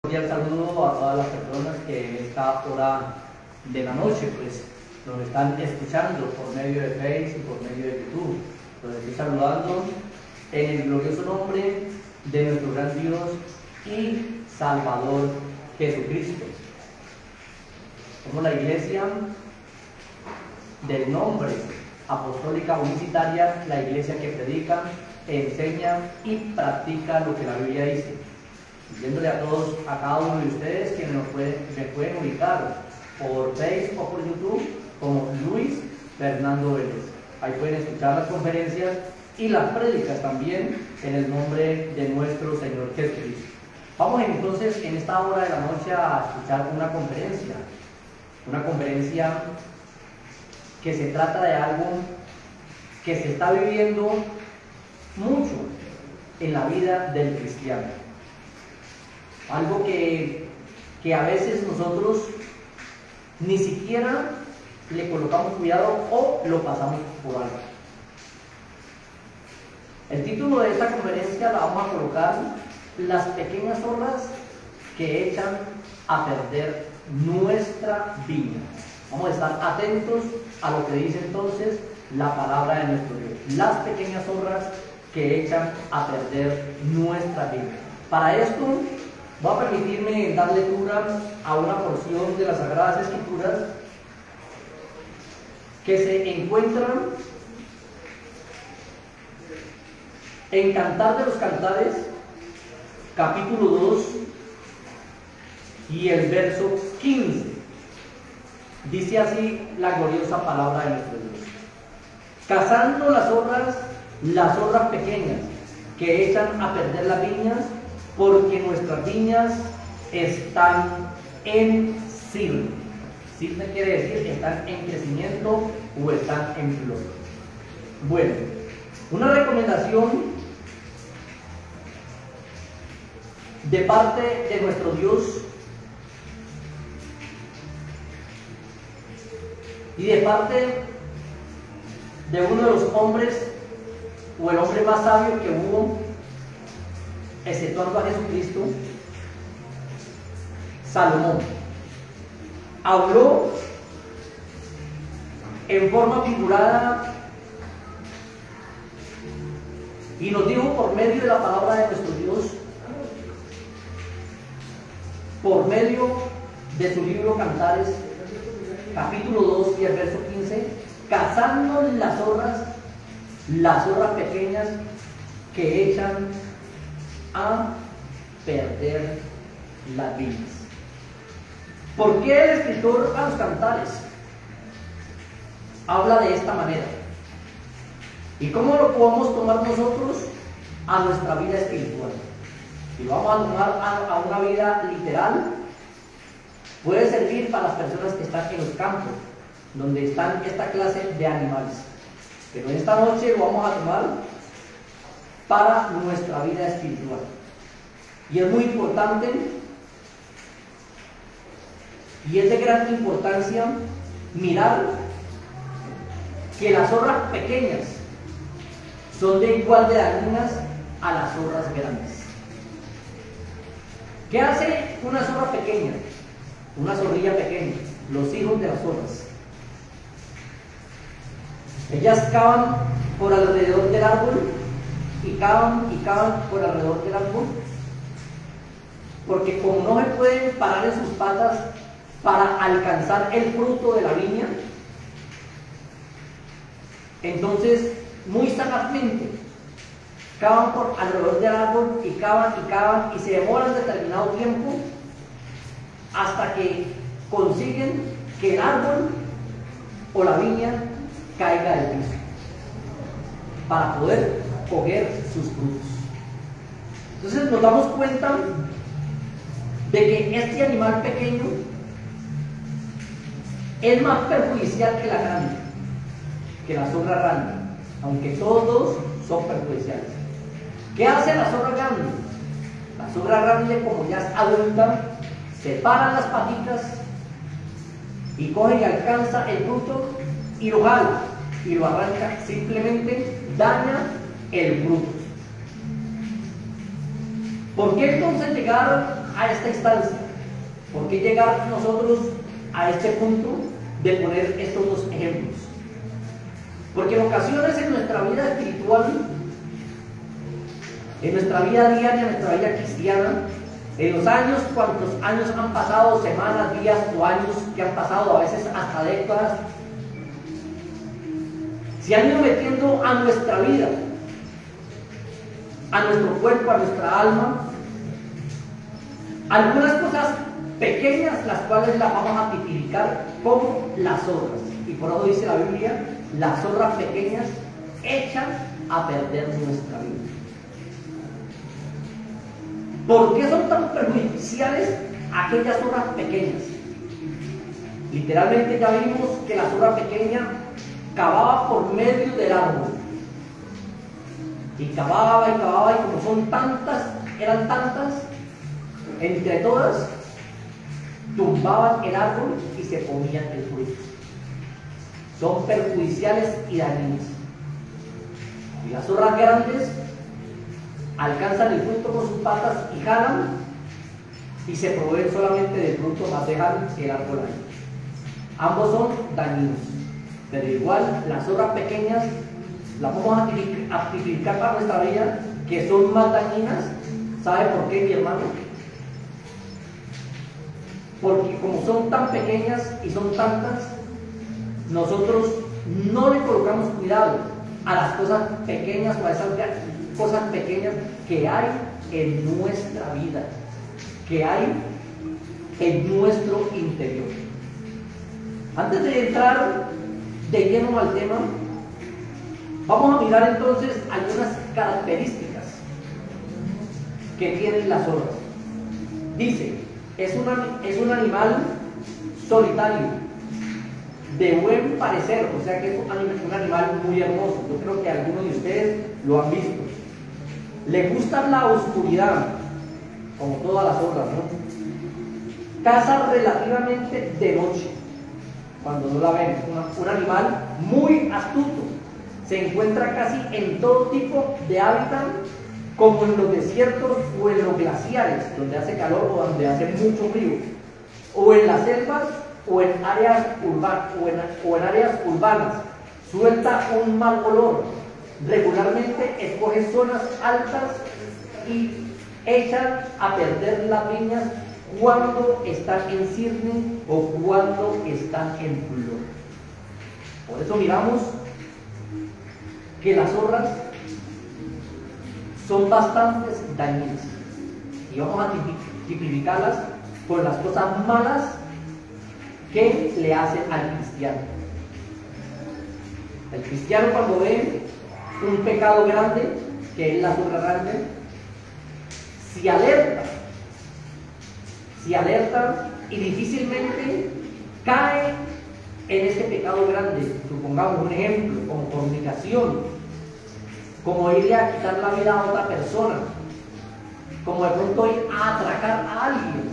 cordial saludo a todas las personas que en esta hora de la noche pues nos están escuchando por medio de Facebook y por medio de YouTube. Los estoy saludando en el glorioso nombre de nuestro gran Dios y Salvador Jesucristo. Somos la iglesia del nombre apostólica unitaria, la iglesia que predica, enseña y practica lo que la Biblia dice. Diciéndole a todos, a cada uno de ustedes que me pueden ubicar por Facebook o por YouTube como Luis Fernando Vélez. Ahí pueden escuchar las conferencias y las prédicas también en el nombre de nuestro Señor Jesucristo. Vamos entonces en esta hora de la noche a escuchar una conferencia que se trata de algo que se está viviendo mucho en la vida del cristiano. Algo que a veces nosotros ni siquiera le colocamos cuidado o lo pasamos por alto. El título de esta conferencia la vamos a colocar: las pequeñas zorras que echan a perder nuestra viña. Vamos a estar atentos a lo que dice entonces la palabra de nuestro Dios. Las pequeñas zorras que echan a perder nuestra viña. Para esto voy a permitirme dar lectura a una porción de las Sagradas Escrituras que se encuentra en Cantar de los Cantares, capítulo 2 y el verso 15. Dice así la gloriosa palabra de nuestro Dios: cazando las zorras pequeñas que echan a perder las viñas, porque nuestras viñas están en cirne. Cirne quiere decir están en crecimiento o están en flor. Bueno, una recomendación de parte de nuestro Dios y de parte de uno de los hombres, o el hombre más sabio que hubo, exceptuando a Jesucristo, Salomón. Habló en forma figurada y nos dijo por medio de la palabra de nuestro Dios, por medio de su libro Cantares, capítulo 2 y el verso 15, cazando las zorras pequeñas que echan a perder las viñas. ¿Por qué el escritor a los Cantares habla de esta manera? ¿Y cómo lo podemos tomar nosotros a nuestra vida espiritual? Si lo vamos a tomar a una vida literal, puede servir para las personas que están en los campos, donde están esta clase de animales. Pero esta noche lo vamos a tomar para nuestra vida espiritual. Y es muy importante, y es de gran importancia, mirar que las zorras pequeñas son de igual de dañinas a las zorras grandes. ¿Qué hace una zorra pequeña? Una zorrilla pequeña, los hijos de las zorras. Ellas cavan por alrededor del árbol y cavan por alrededor del árbol, porque como no se pueden parar en sus patas para alcanzar el fruto de la viña, entonces muy sagazmente cavan por alrededor del árbol y cavan y se demoran determinado tiempo hasta que consiguen que el árbol o la viña caiga del piso para poder coger sus frutos. Entonces nos damos cuenta de que este animal pequeño es más perjudicial que la grande, que la zorra grande, aunque todos son perjudiciales. ¿Qué hace la zorra grande? La zorra grande, como ya es adulta, separa las patitas y coge y alcanza el fruto y lo jala y lo arranca, simplemente daña el fruto. ¿Por qué entonces llegar a esta instancia? ¿Por qué llegar nosotros a este punto de poner estos dos ejemplos? Porque en ocasiones en nuestra vida espiritual, en nuestra vida diaria, en nuestra vida cristiana, en los años, cuantos años han pasado, semanas, días o años que han pasado, a veces hasta décadas, se han ido metiendo a nuestra vida, a nuestro cuerpo, a nuestra alma, algunas cosas pequeñas, las cuales las vamos a tipificar como las zorras. Y por eso dice la Biblia, las zorras pequeñas echan a perder nuestra vida. ¿Por qué son tan perjudiciales aquellas zorras pequeñas? Literalmente ya vimos que la zorra pequeña cavaba por medio del árbol. Y cavaba, y como son tantas, eran tantas, entre todas, tumbaban el árbol y se comían el fruto. Son perjudiciales y dañinas. Y las zorras grandes alcanzan el fruto con sus patas y jalan, y se proveen solamente del fruto, más dejan el árbol ahí. Ambos son dañinos, pero igual las zorras pequeñas las vamos a tipificar para nuestra vida, que son más dañinas. ¿Sabe por qué, mi hermano? Porque como son tan pequeñas y son tantas, nosotros no le colocamos cuidado a las cosas pequeñas o a esas cosas pequeñas que hay en nuestra vida, que hay en nuestro interior. Antes de entrar de lleno al tema, vamos a mirar entonces algunas características que tienen las zorras. Dice, es un animal solitario, de buen parecer, o sea que es un animal muy hermoso. Yo creo que algunos de ustedes lo han visto. Le gusta la oscuridad, como todas las zorras, ¿no? Caza relativamente de noche, cuando no la ven. Un animal muy astuto. Se encuentra casi en todo tipo de hábitat, como en los desiertos o en los glaciares, donde hace calor o donde hace mucho frío, o en las selvas o en áreas urbanas. Suelta un mal olor. Regularmente escoge zonas altas y echan a perder las viñas cuando están en cirne o cuando están en flor. Por eso miramos que las zorras son bastante dañinas, y vamos a tipificarlas por las cosas malas que le hacen al cristiano. El cristiano, cuando ve un pecado grande, que es la zorra grande, se alerta y difícilmente cae en este pecado grande. Supongamos un ejemplo, como fornicación, como ir a quitar la vida a otra persona, como de pronto ir a atracar a alguien.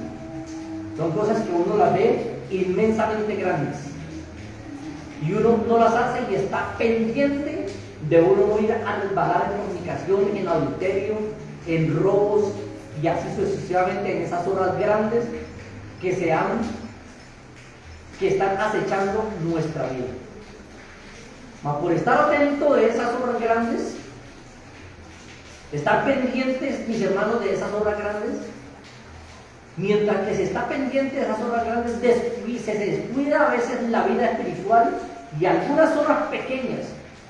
Son cosas que uno las ve inmensamente grandes, y uno no las hace y está pendiente de uno no ir a resbalar en fornicación, en adulterio, en robos, y así sucesivamente, en esas horas grandes que están acechando nuestra vida. Mas por estar atento de esas obras grandes, estar pendientes, mis hermanos, de esas obras grandes, mientras que se está pendiente de esas obras grandes, se descuida a veces la vida espiritual, y algunas obras pequeñas,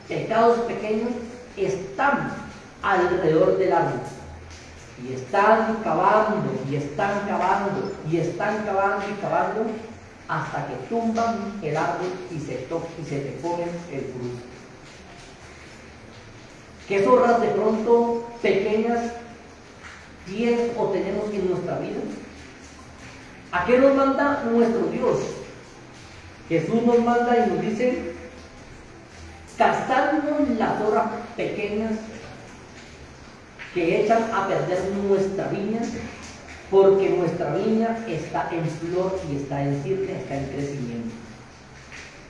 pecados pequeños, están alrededor del árbol, y están cavando, y están cavando, y están cavando y cavando, hasta que tumban el árbol y se te comen el fruto. ¿Qué zorras de pronto pequeñas tienes o tenemos en nuestra vida? ¿A qué nos manda nuestro Dios? Jesús nos manda y nos dice: cazadnos las zorras pequeñas que echan a perder nuestra viña, porque nuestra viña está en flor y está en cirne, está en crecimiento.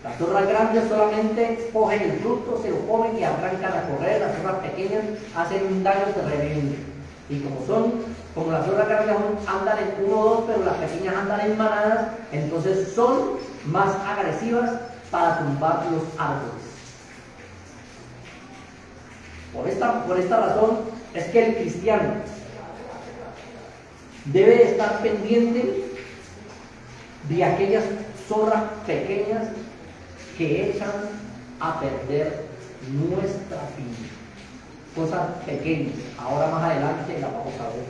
Las zorras grandes solamente cogen el fruto, se lo comen y arrancan a correr. Las zorras pequeñas hacen un daño tremendo. Y como son como las zorras grandes andan en uno o dos, pero las pequeñas andan en manadas, entonces son más agresivas para tumbar los árboles. Por esta razón es que el cristiano debe estar pendiente de aquellas zorras pequeñas que echan a perder nuestra vida. Cosas pequeñas, ahora más adelante las vamos a ver.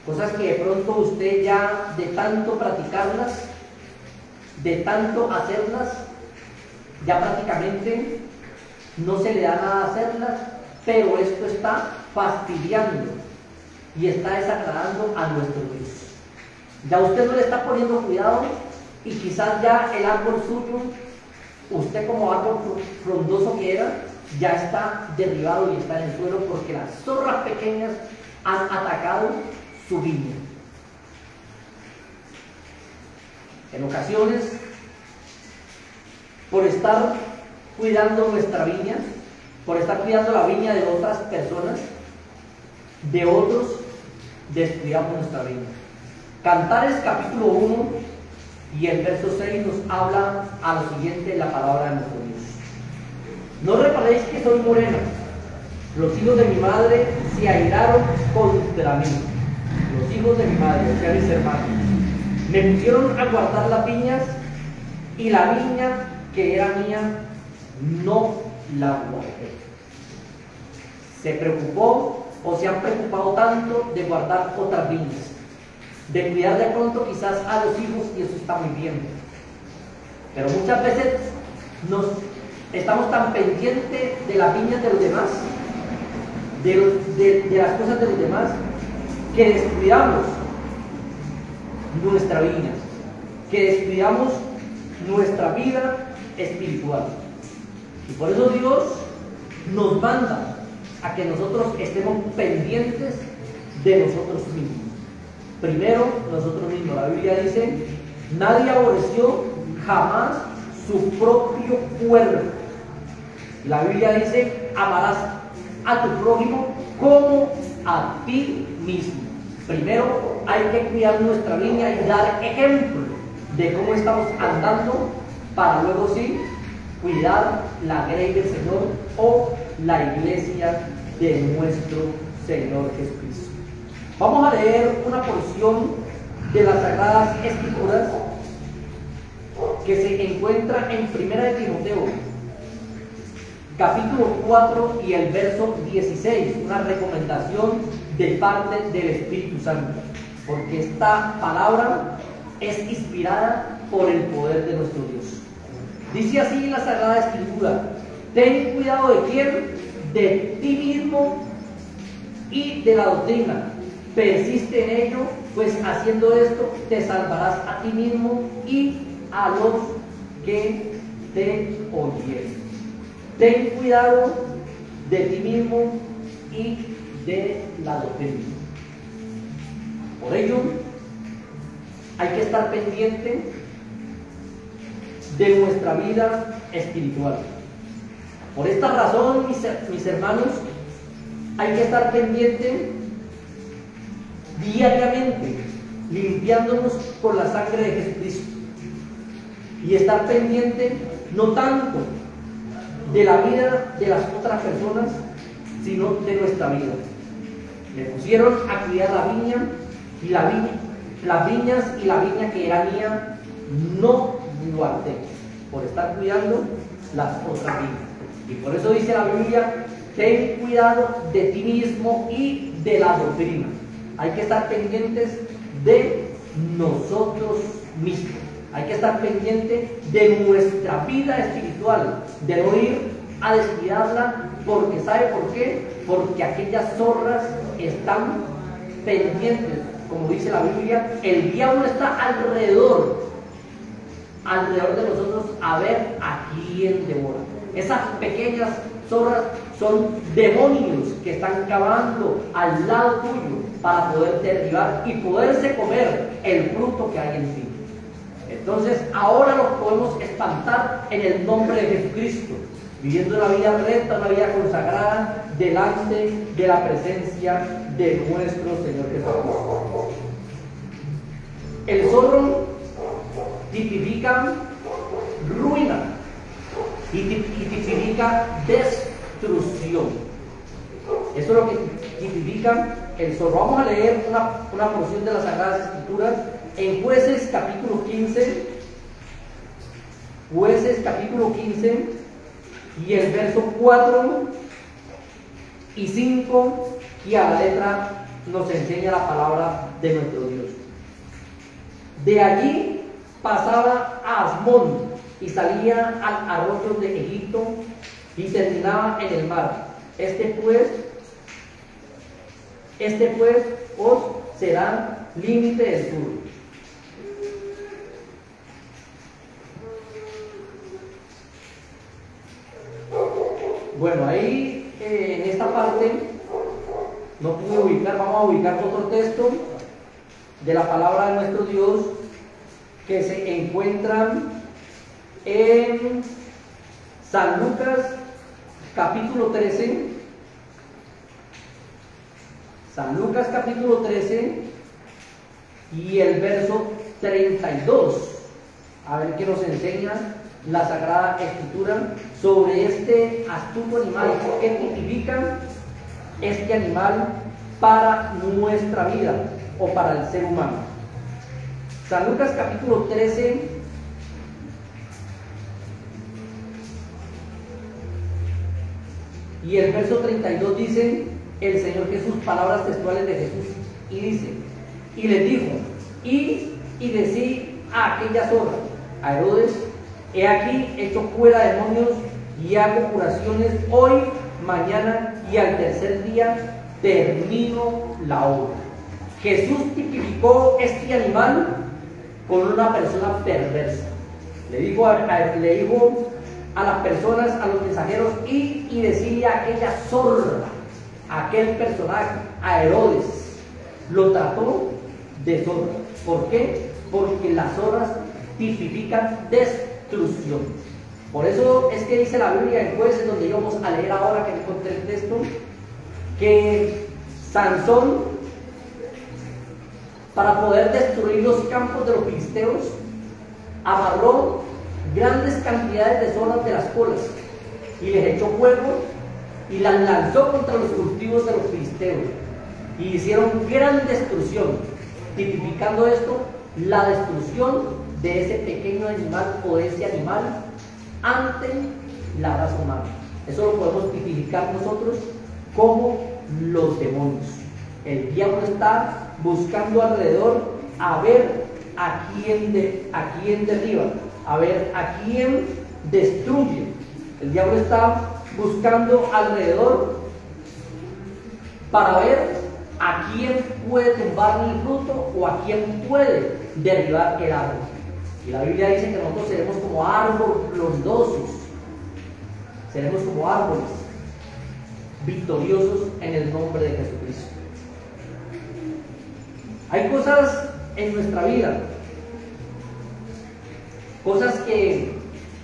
Cosas que de pronto usted ya de tanto practicarlas, de tanto hacerlas, ya prácticamente no se le da nada a hacerlas, pero esto está fastidiando y está desagradando a nuestro Dios. Ya usted no le está poniendo cuidado y quizás ya el árbol suyo, usted como árbol frondoso que era, ya está derribado y está en el suelo porque las zorras pequeñas han atacado su viña. En ocasiones, por estar cuidando nuestra viña, por estar cuidando la viña de otras personas, de otros, descuidamos nuestra viña. Cantares capítulo 1 y el verso 6 nos habla a lo siguiente la palabra de nuestro Dios. No reparéis que soy morena, los hijos de mi madre se airaron contra mí. Los hijos de mi madre, o sea, mis hermanos, me pusieron a guardar las viñas y la viña que era mía no la guardé. Se preocupó o se han preocupado tanto de guardar otras viñas, de cuidar de pronto quizás a los hijos, y eso está muy bien. Pero muchas veces estamos tan pendientes de las viñas de los demás, de las cosas de los demás, que descuidamos nuestra viña, que descuidamos nuestra vida espiritual. Y por eso Dios nos manda a que nosotros estemos pendientes de nosotros mismos. Primero, nosotros mismos. La Biblia dice, nadie aborreció jamás su propio cuerpo. La Biblia dice, amarás a tu prójimo como a ti mismo. Primero hay que cuidar nuestra viña y dar ejemplo de cómo estamos andando para luego sí cuidar la grey del Señor o la iglesia de nuestro Señor Jesucristo. Vamos a leer una porción de las Sagradas Escrituras que se encuentra en 1 de Timoteo, capítulo 4 y el verso 16, una recomendación de parte del Espíritu Santo, porque esta palabra es inspirada por el poder de nuestro Dios. Dice así la Sagrada Escritura: ten cuidado de quién, de ti mismo y de la doctrina. Persiste en ello, pues haciendo esto te salvarás a ti mismo y a los que te oyeren. Ten cuidado de ti mismo y de la doctrina. Por ello, hay que estar pendiente de nuestra vida espiritual. Por esta razón, mis hermanos, hay que estar pendiente diariamente, limpiándonos con la sangre de Jesucristo, y estar pendiente no tanto de la vida de las otras personas, sino de nuestra vida. Me pusieron a cuidar la viña y las viñas y la viña que era mía no guardé, por estar cuidando las otras viñas. Y por eso dice la Biblia: ten cuidado de ti mismo y de la doctrina. Hay que estar pendientes de nosotros mismos. Hay que estar pendiente de nuestra vida espiritual, de no ir a descuidarla, porque ¿sabe por qué? Porque aquellas zorras están pendientes. Como dice la Biblia, el diablo está alrededor de nosotros a ver a quién devora. Esas pequeñas zorras son demonios que están cavando al lado tuyo para poder derribar y poderse comer el fruto que hay en ti. Entonces ahora los podemos espantar en el nombre de Jesucristo. viviendo una vida recta, una vida consagrada delante de la presencia de nuestro Señor Jesucristo. El zorro tipifica ruina y tipifica destrucción. Eso es lo que tipifica el zorro. Vamos a leer una porción de las Sagradas Escrituras en Jueces capítulo 15. Jueces capítulo 15 y el verso 4 y 5, y a la letra nos enseña la palabra de nuestro Dios. De allí pasaba a Asmón y salía al arroyo de Egipto y terminaba en el mar. Este pues os será límite del sur. Bueno, ahí en esta parte no pude ubicar, vamos a ubicar otro texto de la palabra de nuestro Dios que se encuentra en San Lucas capítulo 13. San Lucas capítulo 13 y el verso 32. A ver qué nos enseña la Sagrada Escritura sobre este astuto animal que tipifica este animal para nuestra vida o para el ser humano. San Lucas capítulo 13 y el verso 32 dice el Señor Jesús, palabras textuales de Jesús, y dice, y les dijo, y decí a aquella zorra, a Herodes, he aquí hecho fuera demonios y hago curaciones hoy, mañana y al tercer día termino la obra. Jesús tipificó este animal con una persona perversa. Le dijo a las personas, a los mensajeros, y decía a aquella zorra, a aquel personaje, a Herodes, lo trató de zorra. ¿Por qué? Porque las zorras tipifican destrucción. Por eso es que dice la Biblia en Jueces, donde íbamos a leer ahora que encontré el texto, que Sansón, para poder destruir los campos de los filisteos, amarró grandes cantidades de zorras de las colas y les echó fuego y las lanzó contra los cultivos de los filisteos y hicieron gran destrucción, tipificando esto la destrucción de ese pequeño animal o de ese animal ante la raza humana. Eso lo podemos tipificar nosotros como los demonios. El diablo está buscando alrededor a ver a quién derriba, a ver a quién destruye. El diablo está buscando alrededor para ver a quién puede tumbar el fruto o a quién puede derribar el árbol. Y la Biblia dice que nosotros seremos como árboles frondosos, seremos como árboles victoriosos en el nombre de Jesucristo. Hay cosas en nuestra vida, cosas que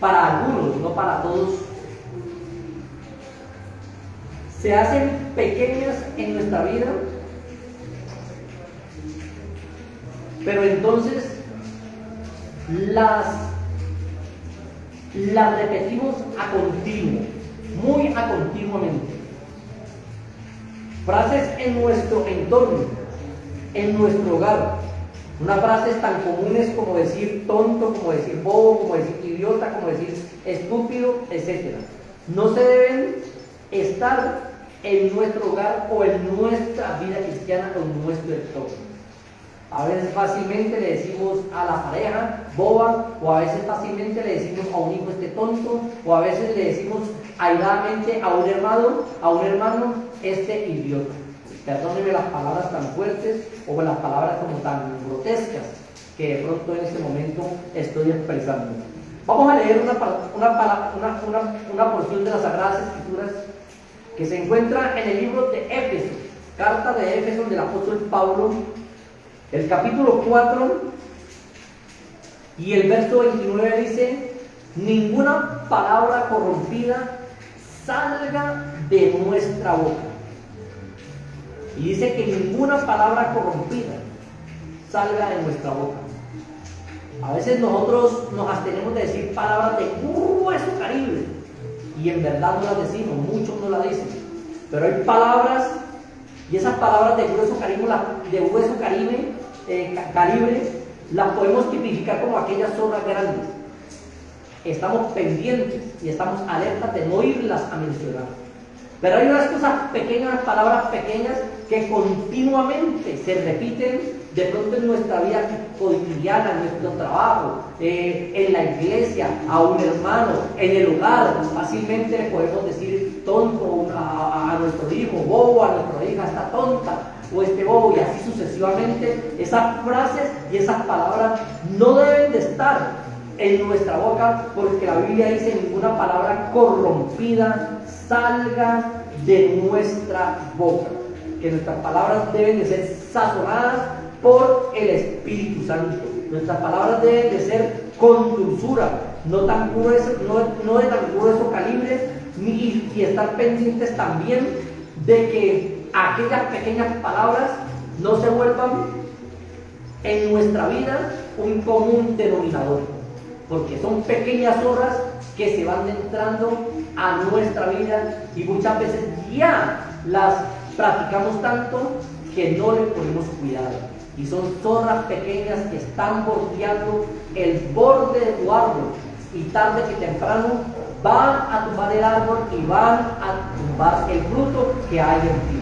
para algunos, no para todos, se hacen pequeñas en nuestra vida, pero entonces las repetimos a continuo, muy a continuamente. Frases en nuestro entorno, en nuestro hogar, unas frases tan comunes como decir tonto, como decir bobo, como decir idiota, como decir estúpido, etc. No se deben estar en nuestro hogar o en nuestra vida cristiana o en nuestro entorno. A veces fácilmente le decimos a la pareja boba, o a veces fácilmente le decimos a un hijo este tonto, o a veces le decimos airadamente a un hermano este idiota. Perdónenme las palabras tan fuertes o las palabras como tan grotescas que de pronto en este momento estoy expresando. Vamos a leer una porción de las Sagradas Escrituras que se encuentra en el libro de Éfeso, carta de Éfeso del apóstol Pablo, el capítulo 4 y el verso 29 dice: ninguna palabra corrompida salga de nuestra boca. Y dice que ninguna palabra corrompida salga de nuestra boca. A veces nosotros nos abstenemos de decir palabras de grueso calibre, y en verdad no las decimos, muchos no las dicen, pero hay palabras, y esas palabras de grueso calibre, las podemos tipificar como aquellas zorras grandes. Estamos pendientes y estamos alertas de no irlas a mencionar. Pero hay unas cosas pequeñas, unas palabras pequeñas que continuamente se repiten de pronto en nuestra vida cotidiana, en nuestro trabajo, en la iglesia, a un hermano, en el hogar. Fácilmente le podemos decir tonto a nuestro hijo, bobo a nuestra hija, está tonta, o este bobo, y así sucesivamente. Esas frases y esas palabras no deben de estar en nuestra boca, porque la Biblia dice: ninguna palabra corrompida salga de nuestra boca. Que nuestras palabras deben de ser sazonadas por el Espíritu Santo. Nuestras palabras deben de ser con dulzura, no de tan grueso calibre, y estar pendientes también de que aquellas pequeñas palabras no se vuelvan en nuestra vida un común denominador, porque son pequeñas zorras que se van entrando a nuestra vida, y muchas veces ya las practicamos tanto que no le ponemos cuidado. Y son zorras pequeñas que están bordeando el borde de tu árbol, y tarde que temprano van a tumbar el árbol y van a tumbar el fruto que hay en ti.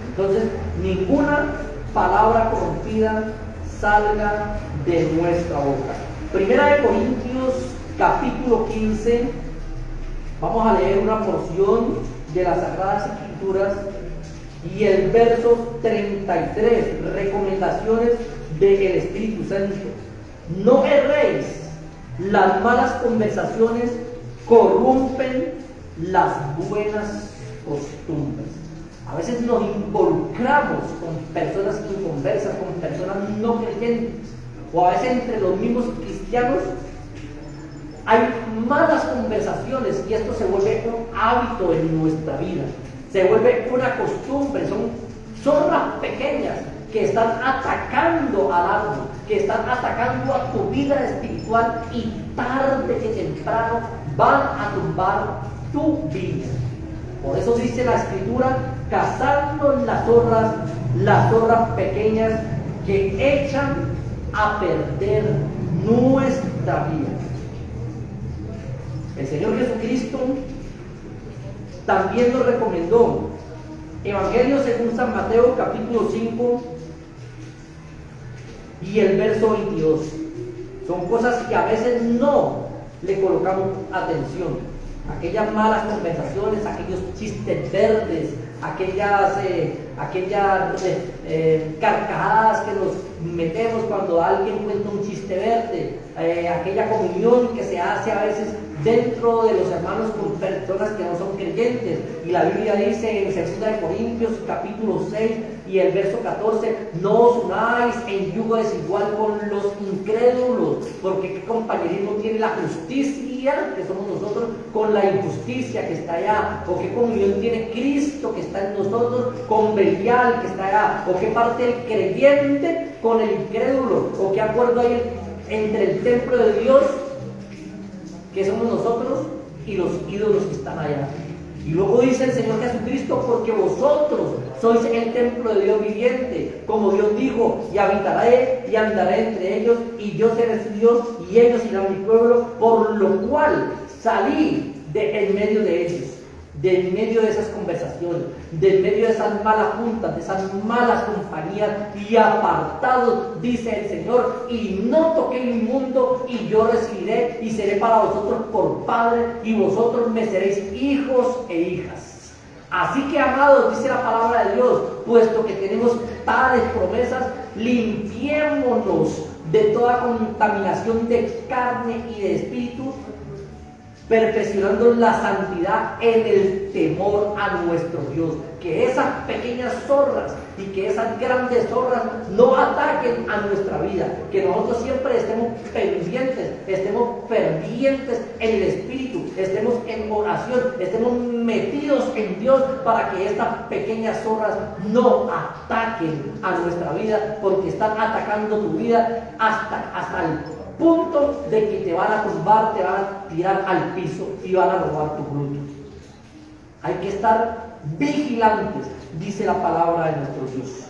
Entonces, ninguna palabra corrompida salga de nuestra boca. Primera de Corintios, capítulo 15. Vamos a leer una porción de las Sagradas Escrituras y el verso 33, recomendaciones del Espíritu Santo. No erréis, las malas conversaciones corrompen las buenas costumbres. A veces nos involucramos con personas inconversas, con personas no creyentes, o a veces entre los mismos cristianos hay malas conversaciones, y esto se vuelve un hábito en nuestra vida, se vuelve una costumbre. Son zorras pequeñas que están atacando al árbol, que están atacando a tu vida espiritual, y tarde que temprano van a tumbar tu vida. Por eso dice la Escritura: cazando las zorras pequeñas que echan a perder nuestra vida. El Señor Jesucristo también nos recomendó. Evangelio según San Mateo, capítulo 5 y el verso 22. Son cosas que a veces no le colocamos atención. Aquellas malas conversaciones, aquellos chistes verdes, aquellas carcajadas que nos metemos cuando alguien cuenta un chiste verde, aquella comunión que se hace a veces dentro de los hermanos con personas que no son creyentes. Y la Biblia dice en 2 Corintios capítulo 6 y el verso 14: no os unáis en yugo desigual con los incrédulos, porque qué compañerismo tiene la justicia, que somos nosotros, con la injusticia que está allá, o qué comunión tiene Cristo que está en nosotros con Belial que está allá, o qué parte el creyente con el incrédulo, o qué acuerdo hay entre el templo de Dios que somos nosotros y los ídolos que están allá. Y luego dice el Señor Jesucristo: porque vosotros sois el templo de Dios viviente, como Dios dijo: y habitaré y andaré entre ellos, y yo seré su Dios, y ellos serán mi pueblo, por lo cual salí de en medio de ellos, de en medio de esas conversaciones, de en medio de esas malas juntas, de esas malas compañías, y apartados, dice el Señor, y no toqué lo inmundo, y yo recibiré y seré para vosotros por Padre, y vosotros me seréis hijos e hijas. Así que, amados, dice la palabra de Dios, puesto que tenemos tales promesas, limpiémonos de toda contaminación de carne y de espíritu, perfeccionando la santidad en el temor a nuestro Dios. Que esas pequeñas zorras y que esas grandes zorras no ataquen a nuestra vida. Que nosotros siempre estemos pendientes, estemos fervientes en el Espíritu, estemos en oración, estemos metidos en Dios para que estas pequeñas zorras no ataquen a nuestra vida, porque están atacando tu vida hasta el punto de que te van a tumbar, te van a tirar al piso y van a robar tu fruto. Hay que estar vigilantes, dice la palabra de nuestro Dios.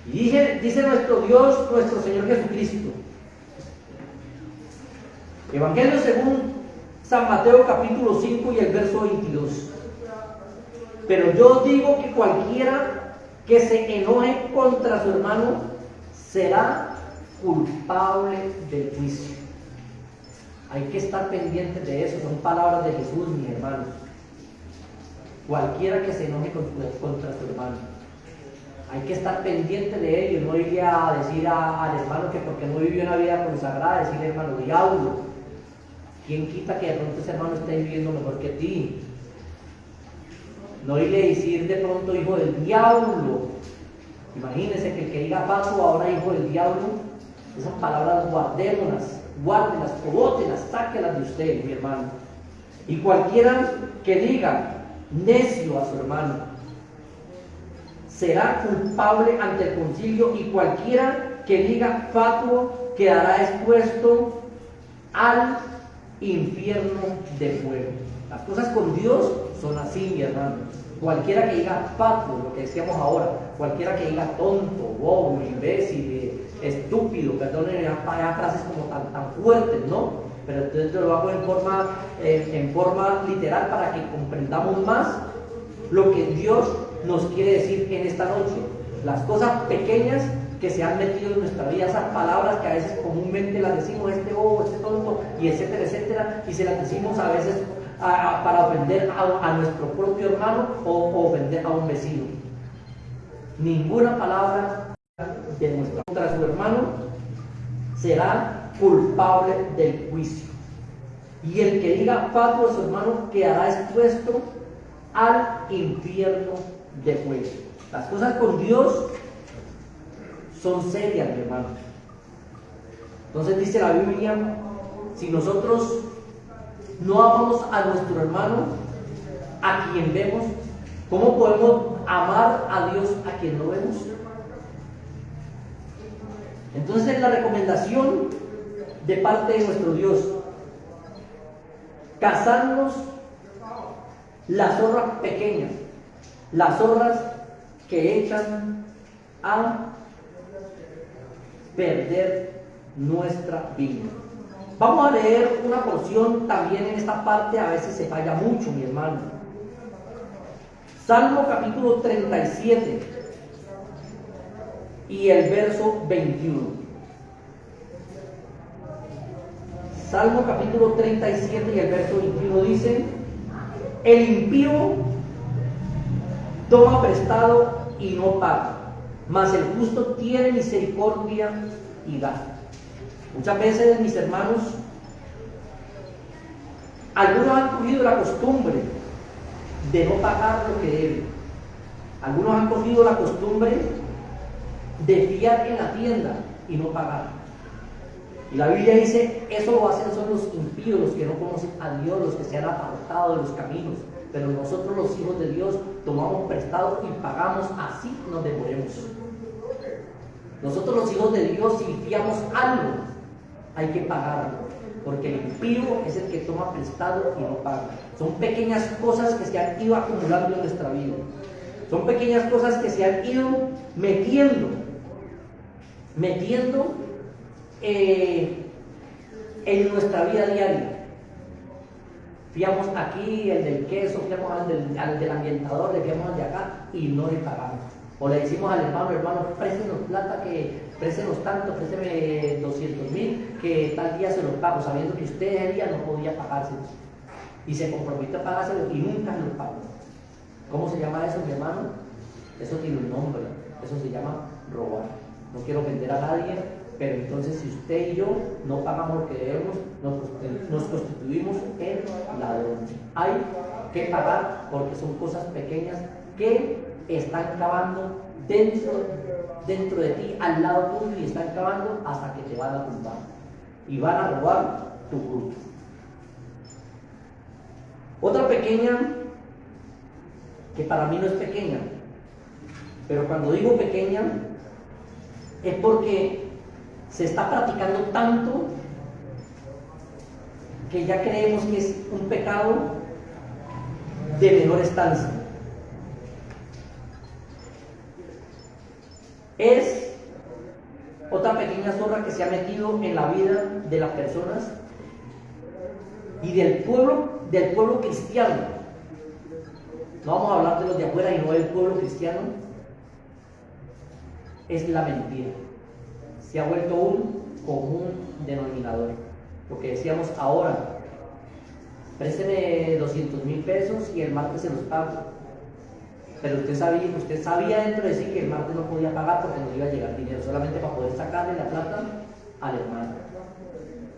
Y dice nuestro Dios, nuestro Señor Jesucristo. Evangelio según San Mateo capítulo 5 y el verso 22. Pero yo os digo que cualquiera que se enoje contra su hermano será culpable del juicio. Hay que estar pendientes de eso, son palabras de Jesús, mis hermanos. Cualquiera que se enoje contra su hermano, hay que estar pendiente de ello, no ir a decir al hermano que porque no vivió una vida consagrada, decirle hermano diablo. ¿Quién quita que de pronto ese hermano esté viviendo mejor que ti? No irle a decir de pronto hijo del diablo. Imagínense que el que diga paso ahora hijo del diablo. Esas palabras guárdenlas, o bótenlas, sáquelas de usted, mi hermano. Y cualquiera que diga necio a su hermano será culpable ante el concilio, y cualquiera que diga fatuo quedará expuesto al infierno de fuego. Las cosas con Dios son así, mi hermano. Cualquiera que diga fatuo, lo que decíamos ahora, cualquiera que diga tonto, bobo, imbécil, estúpido, perdonen esas frases como tan fuertes, ¿no? Pero entonces lo hago en forma literal para que comprendamos más lo que Dios nos quiere decir en esta noche. Las cosas pequeñas que se han metido en nuestra vida, esas palabras que a veces comúnmente las decimos, este bobo, este tonto, y etcétera, etcétera, y se las decimos a veces para ofender a nuestro propio hermano o ofender a un vecino. Ninguna palabra de nuestra contra su hermano será culpable del juicio. Y el que diga fatuo a su hermano quedará expuesto al infierno de fuego. Las cosas con Dios son serias, mi hermano. Entonces dice la Biblia, si nosotros no amamos a nuestro hermano, a quien vemos, ¿cómo podemos amar a Dios a quien no vemos? Entonces la recomendación de parte de nuestro Dios, cazarnos las zorras pequeñas, las zorras que echan a perder nuestra vida. Vamos a leer una porción también en esta parte, a veces se falla mucho, mi hermano. Salmo capítulo 37 y el verso 21. Salmo capítulo 37 y el verso 21 dice: el impío toma prestado y no paga, mas el justo tiene misericordia y da. Muchas veces, mis hermanos, algunos han cogido la costumbre de no pagar lo que deben. Algunos han cogido la costumbre de fiar en la tienda y no pagar. Y la Biblia dice, eso lo hacen son los impíos, los que no conocen a Dios, los que se han apartado de los caminos. Pero nosotros los hijos de Dios tomamos prestado y pagamos, así nos devolvemos. Nosotros los hijos de Dios, si fiamos algo, hay que pagarlo, porque el impío es el que toma prestado y no paga. Son pequeñas cosas que se han ido acumulando en nuestra vida. Son pequeñas cosas que se han ido metiendo en nuestra vida diaria. Fiamos aquí el del queso, fiamos al del ambientador, le fiamos al de acá y no le pagamos. O le decimos al hermano, préstenos plata, préstenos tanto, présteme 200.000, que tal día se los pago, sabiendo que usted ese día no podía pagárselos. Y se comprometió a pagárselos y nunca se los pagó. ¿Cómo se llama eso, mi hermano? Eso tiene un nombre, eso se llama robar. No quiero ofender a nadie, Pero entonces si usted y yo no pagamos lo que debemos, nos constituimos en ladrones. Hay que pagar porque son cosas pequeñas que están cavando dentro de ti, al lado tuyo, y están cavando hasta que te van a tumbar y van a robar tu fruto. Otra pequeña, que para mí no es pequeña, pero cuando digo pequeña es porque se está practicando tanto que ya creemos que es un pecado de menor estancia. Es otra pequeña zorra que se ha metido en la vida de las personas y del pueblo cristiano. No vamos a hablar de los de afuera y no del pueblo cristiano. Es la mentira. Se ha vuelto un común denominador. Lo que decíamos ahora, présteme 200,000 pesos y el martes se los pago. Pero usted sabía dentro de sí que el martes no podía pagar porque no iba a llegar dinero, solamente para poder sacarle la plata al hermano.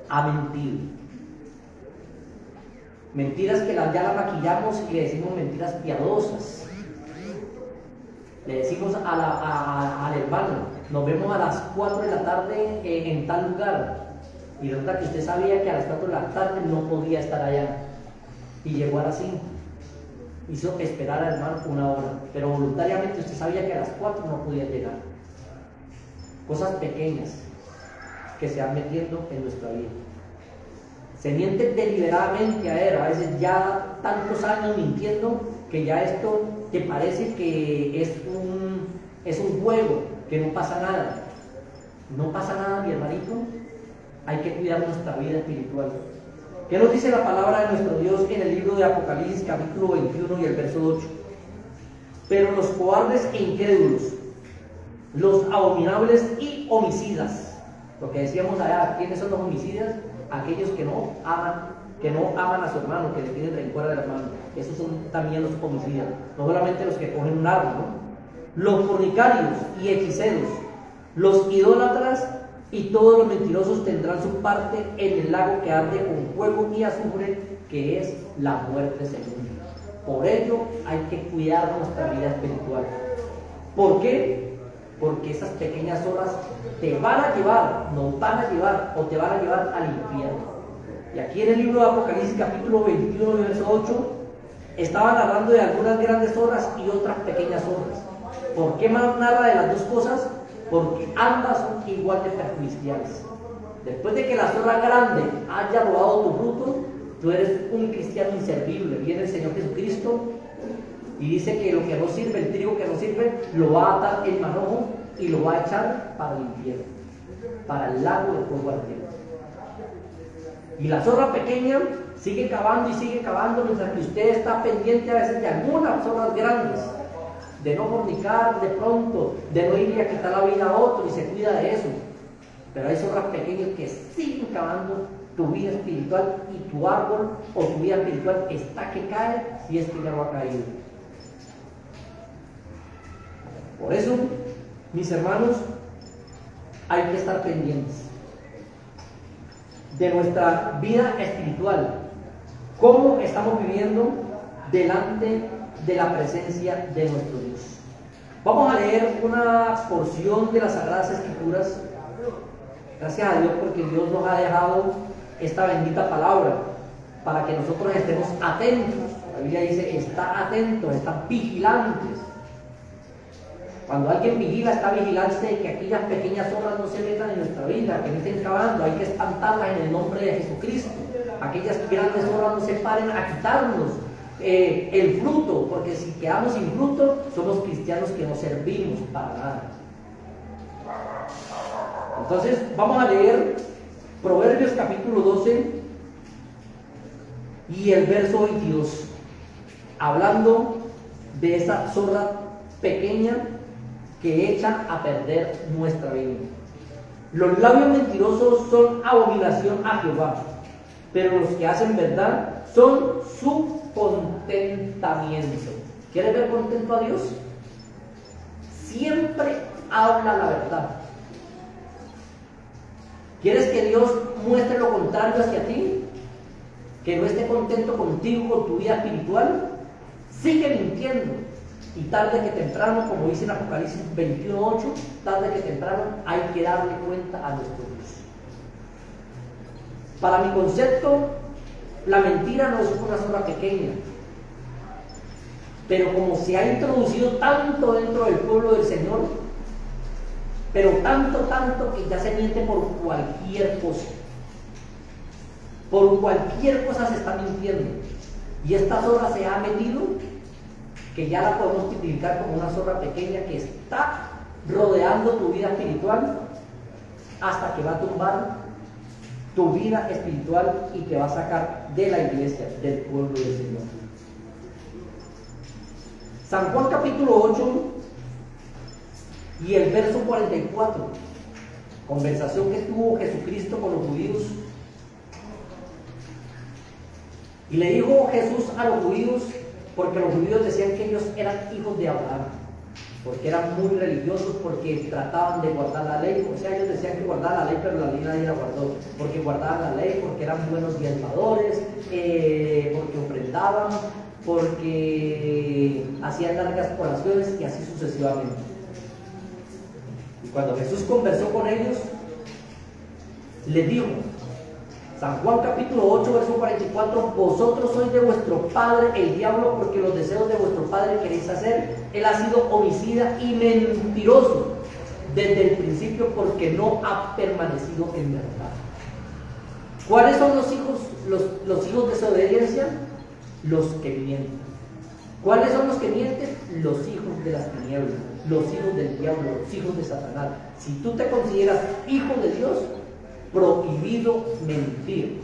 Ha mentido. Mentiras que ya las maquillamos y le decimos mentiras piadosas. Le decimos al hermano, nos vemos a las 4 de la tarde en tal lugar. Y resulta que usted sabía que a las 4 de la tarde no podía estar allá. Y llegó a las 5. Hizo esperar al hermano 1 hora. Pero voluntariamente usted sabía que a las 4 no podía llegar. Cosas pequeñas que se van metiendo en nuestra vida. Se miente deliberadamente a veces ya tantos años mintiendo que ya esto te parece que es un juego, que no pasa nada. No pasa nada, mi hermanito. Hay que cuidar nuestra vida espiritual. ¿Qué nos dice la palabra de nuestro Dios en el libro de Apocalipsis, capítulo 21 y el verso 8? Pero los cobardes e incrédulos, los abominables y homicidas. Lo que decíamos allá, ¿quiénes son los homicidas? Aquellos que no aman a su hermano, que le tienen rencor al hermano. Esos son también los homicidas, no solamente los que cogen un arma, ¿no? Los fornicarios y hechiceros, los idólatras y todos los mentirosos tendrán su parte en el lago que arde con fuego y azufre, que es la muerte segunda. Por ello hay que cuidar nuestra vida espiritual. ¿Por qué? Porque esas pequeñas horas te van a llevar, nos van a llevar o te van a llevar al infierno. Y aquí en el libro de Apocalipsis capítulo 21 verso 8 estaba narrando de algunas grandes horas y otras pequeñas horas. ¿Por qué narra de las dos cosas? Porque ambas son igual de perjudiciales. Después de que la zorra grande haya robado tu fruto, tú eres un cristiano inservible. Viene el Señor Jesucristo y dice que lo que no sirve, el trigo que no sirve, lo va a atar en manojo y lo va a echar para el infierno, para el lago de fuego ardiente. Y la zorra pequeña sigue cavando y sigue cavando, mientras que usted está pendiente a veces de algunas zorras grandes, de no fornicar de pronto, de no ir a quitar la vida a otro y se cuida de eso. Pero hay zorras pequeñas que siguen cavando tu vida espiritual y tu árbol o tu vida espiritual está que cae si es que ya no ha caído. Por eso, mis hermanos, hay que estar pendientes de nuestra vida espiritual. ¿Cómo estamos viviendo delante de la presencia de nuestro Dios? Vamos a leer una porción de las Sagradas Escrituras. Gracias a Dios porque Dios nos ha dejado esta bendita palabra para que nosotros estemos atentos. La Biblia dice, está atentos, están vigilantes. Cuando alguien vigila, está vigilante de que aquellas pequeñas obras no se metan en nuestra vida, que no estén cavando, hay que espantarlas en el nombre de Jesucristo. Aquellas grandes obras no se paren a quitarnos el fruto, porque si quedamos sin fruto, somos cristianos que no servimos para nada. Entonces, vamos a leer Proverbios capítulo 12 y el verso 22, hablando de esa zorra pequeña que echa a perder nuestra vida. Los labios mentirosos son abominación a Jehová, pero los que hacen verdad son su contentamiento. ¿Quieres ver contento a Dios? Siempre habla la verdad. Dios muestre lo contrario hacia ti, que no esté contento contigo, con tu vida espiritual, sigue mintiendo. Y tarde que temprano, como dice en Apocalipsis 21:8, tarde que temprano hay que darle cuenta a nuestro Dios. Para mi concepto, la mentira no es una zorra pequeña, pero como se ha introducido tanto dentro del pueblo del Señor, pero tanto que ya se miente por cualquier cosa. Por cualquier cosa se está mintiendo. Y esta zorra se ha metido, que ya la podemos tipificar como una zorra pequeña que está rodeando tu vida espiritual hasta que va a tumbar tu vida espiritual y te va a sacar de la iglesia, del pueblo del Señor. San Juan capítulo 8 y el verso 44, conversación que tuvo Jesucristo con los judíos. Y le dijo Jesús a los judíos, porque los judíos decían que ellos eran hijos de Abraham, porque eran muy religiosos, porque trataban de guardar la ley. O sea, ellos decían que guardaban la ley, pero la ley nadie la guardó, porque guardaban la ley, porque eran buenos diezmadores, porque ofrendaban, porque hacían largas oraciones y así sucesivamente. Y cuando Jesús conversó con ellos, les dijo, San Juan capítulo 8, verso 44, vosotros sois de vuestro padre el diablo, porque los deseos de vuestro padre queréis hacer. Él ha sido homicida y mentiroso desde el principio, porque no ha permanecido en verdad. ¿Cuáles son los hijos de desobediencia? Los que mienten. ¿Cuáles son los que mienten? Los hijos de las tinieblas, los hijos del diablo, los hijos de Satanás. Si tú te consideras hijo de Dios, prohibido mentir.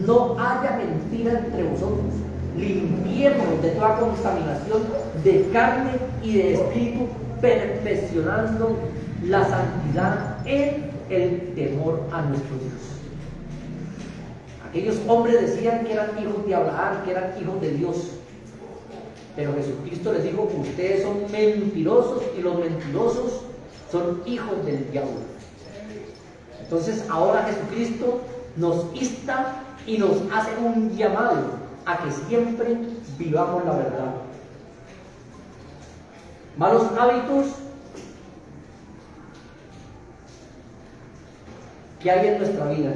No haya mentira entre vosotros. Limpiémonos de toda contaminación de carne y de espíritu, perfeccionando la santidad en el temor a nuestro Dios. Aquellos hombres decían que eran hijos de Abraham, que eran hijos de Dios, pero Jesucristo les dijo que ustedes son mentirosos y los mentirosos son hijos del diablo. Entonces ahora Jesucristo nos insta y nos hace un llamado a que siempre vivamos la verdad. Malos hábitos que hay en nuestra vida.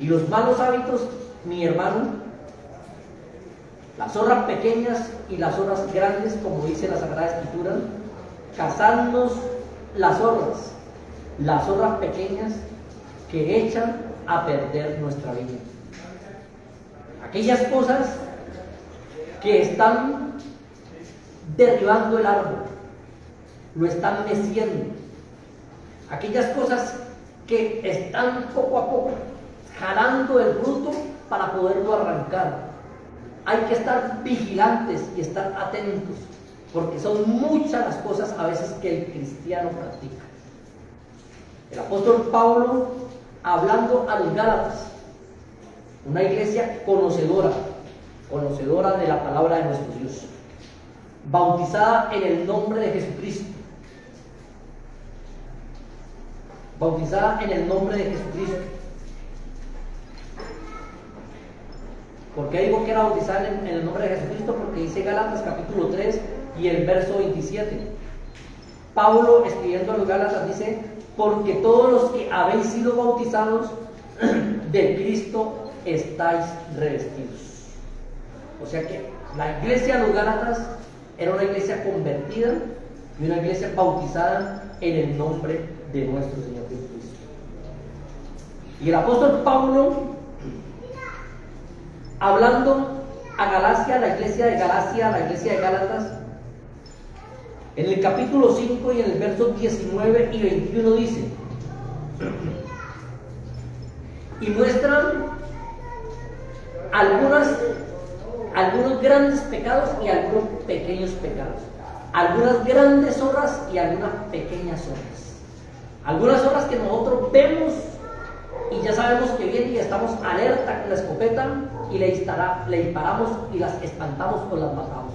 Y los malos hábitos, mi hermano, las zorras pequeñas y las zorras grandes, como dice la Sagrada Escritura, cazarnos las zorras pequeñas que echan a perder nuestra vida. Aquellas cosas que están derribando el árbol, lo están meciendo. Aquellas cosas que están poco a poco jalando el fruto para poderlo arrancar. Hay que estar vigilantes y estar atentos, porque son muchas las cosas a veces que el cristiano practica. El apóstol Pablo, hablando a los Gálatas, una iglesia conocedora de la palabra de nuestro Dios, bautizada en el nombre de Jesucristo, ¿Por qué digo que era bautizada en el nombre de Jesucristo? Porque dice Gálatas capítulo 3 y el verso 27. Pablo, escribiendo a los Gálatas, dice: porque todos los que habéis sido bautizados de Cristo estáis revestidos. O sea que la iglesia de los Gálatas era una iglesia convertida y una iglesia bautizada en el nombre de nuestro Señor Jesucristo. Y el apóstol Pablo, hablando a Galacia, la iglesia de Galacia, la iglesia de Gálatas, en el capítulo 5 y en el verso 19 y 21 dice: y muestran algunos grandes pecados y algunos pequeños pecados, algunas grandes obras y algunas pequeñas obras, algunas obras que nosotros vemos y ya sabemos que viene y estamos alerta con la escopeta y le disparamos y las espantamos o las matamos.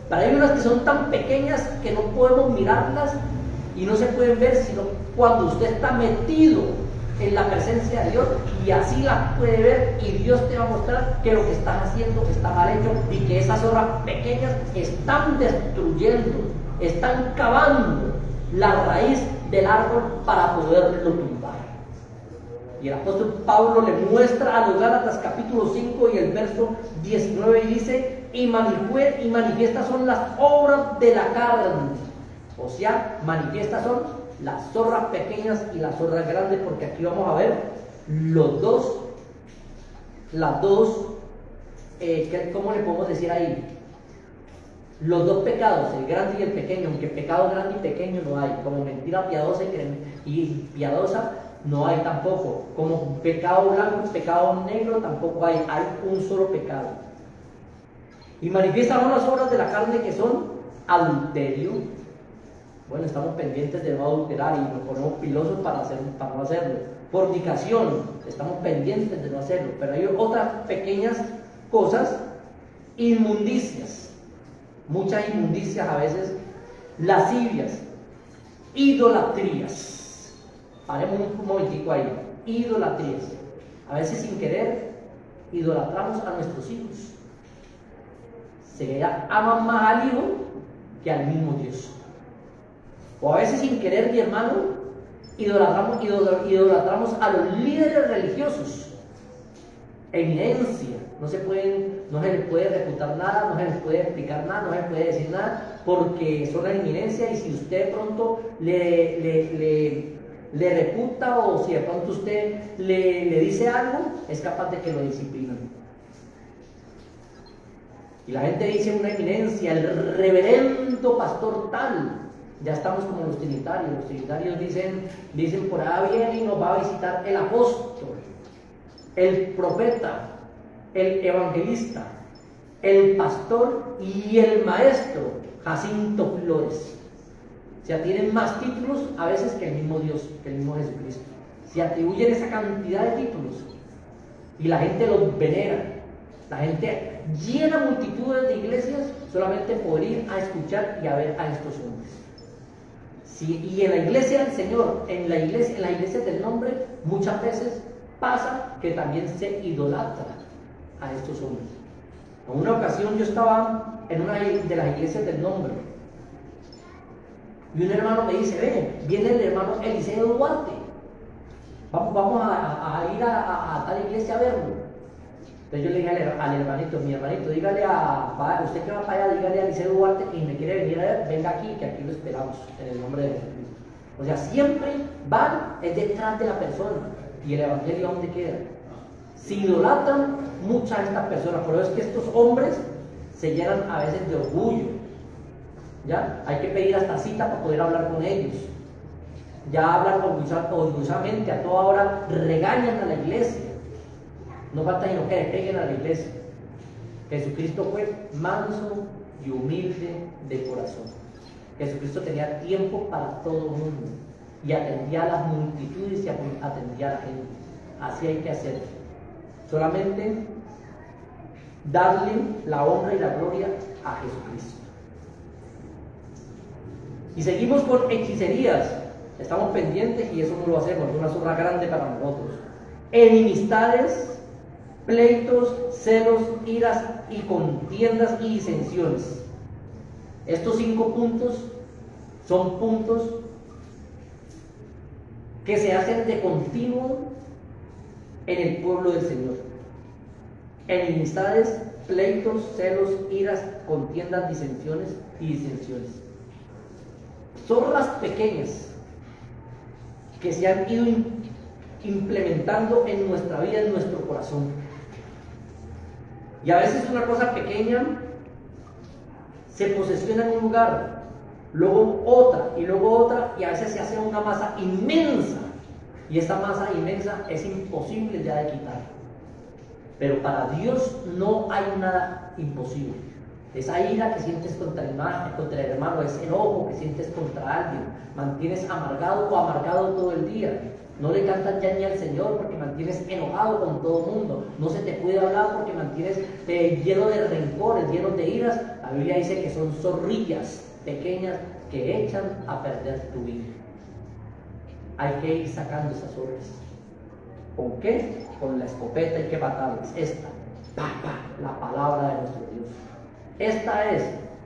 Pero hay unas que son tan pequeñas que no podemos mirarlas y no se pueden ver sino cuando usted está metido en la presencia de Dios, y así las puede ver, y Dios te va a mostrar que lo que estás haciendo está mal hecho y que esas zorras pequeñas están destruyendo, están cavando la raíz del árbol para poderlo tumbar. Y el apóstol Pablo le muestra a los Gálatas capítulo 5 y el verso 19 y dice: y manifiestas son las obras de la carne. O sea, manifiestas son las zorras pequeñas y las zorras grandes, porque aquí vamos a ver ¿cómo le podemos decir ahí? Los dos pecados, el grande y el pequeño, aunque pecado grande y pequeño no hay, como mentira piadosa y piadosa no hay tampoco, como pecado blanco y pecado negro tampoco hay un solo pecado. Y manifiestan las obras de la carne, que son adulterio. Bueno, estamos pendientes de no adulterar y nos ponemos pilosos para no hacerlo. Fornicación, estamos pendientes de no hacerlo, pero hay otras pequeñas cosas. Inmundicias, muchas inmundicias a veces. Lascivias, idolatrías. Paremos un momentico ahí. Idolatrías. A veces sin querer idolatramos a nuestros hijos. Se aman más al hijo que al mismo Dios. O a veces sin querer, mi hermano, idolatramos a los líderes religiosos. Eminencia. No se les puede refutar nada, no se les puede explicar nada, no se les puede decir nada, porque son la eminencia, y si usted de pronto le refuta, o si de pronto usted le dice algo, es capaz de que lo disciplinan. Y la gente dice una eminencia, el reverendo pastor tal. Ya estamos como los trinitarios. Los trinitarios dicen por ahí viene y nos va a visitar el apóstol, el profeta, el evangelista, el pastor y el maestro Jacinto Flores. Se tienen más títulos a veces que el mismo Dios, que el mismo Jesucristo. Se atribuyen esa cantidad de títulos y la gente los venera. La gente llena multitudes de iglesias solamente por ir a escuchar y a ver a estos hombres. Sí, y en la iglesia del Señor, en la iglesia del nombre, muchas veces pasa que también se idolatra a estos hombres. En una ocasión yo estaba en una de las iglesias del nombre, y un hermano me dice: viene el hermano Eliseo Duarte, vamos a ir a tal iglesia a verlo. Entonces yo le dije al hermanito: mi hermanito, dígale usted que va para allá, dígale a Eliseo Duarte que me quiere venir a ver, venga aquí, que aquí lo esperamos, en el nombre de Jesucristo. O sea, siempre van es detrás de la persona. ¿Y el evangelio dónde queda? Se idolatran muchas de estas personas. Por eso es que estos hombres se llenan a veces de orgullo. ¿Ya? Hay que pedir hasta cita para poder hablar con ellos. Ya hablan orgullosamente, a toda hora regañan a la iglesia. No falta sino que le peguen a la iglesia. Jesucristo fue manso y humilde de corazón. Jesucristo tenía tiempo para todo el mundo y atendía a las multitudes y atendía a la gente. Así hay que hacerlo. Solamente darle la honra y la gloria a Jesucristo. Y seguimos con hechicerías. Estamos pendientes y eso no lo hacemos, es una zorra grande para nosotros. Enemistades, pleitos, celos, iras y contiendas y disensiones. Estos 5 puntos son puntos que se hacen de continuo en el pueblo del Señor. Enemistades, pleitos, celos, iras, contiendas, disensiones y disensiones. Zorras pequeñas que se han ido implementando en nuestra vida, en nuestro corazón. Y a veces una cosa pequeña se posesiona en un lugar, luego otra, y a veces se hace una masa inmensa. Y esta masa inmensa es imposible ya de quitar. Pero para Dios no hay nada imposible. Esa ira que sientes contra el hermano, ese enojo que sientes contra alguien, mantienes amargado o amargado todo el día. No le cantas ya ni al Señor porque mantienes enojado con todo el mundo. No se te puede hablar porque mantienes lleno de rencores, lleno de iras. La Biblia dice que son zorrillas pequeñas que echan a perder tu vida. Hay que ir sacando esas zorras. ¿Con qué? Con la escopeta hay que matarlas. Esta, la palabra de nuestro Dios. Esta es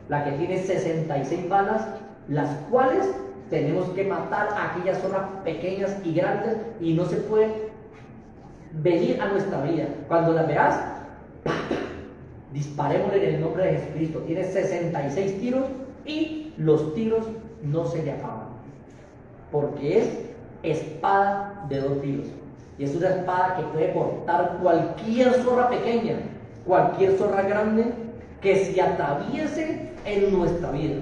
la que tiene 66 balas, las cuales tenemos que matar a aquellas zorras pequeñas y grandes, y no se puede venir a nuestra vida. Cuando las veas, disparemos en el nombre de Jesucristo. Tiene 66 tiros y los tiros no se le acaban, porque es espada de 2 filos. Y es una espada que puede cortar cualquier zorra pequeña, cualquier zorra grande que se atraviese en nuestra vida.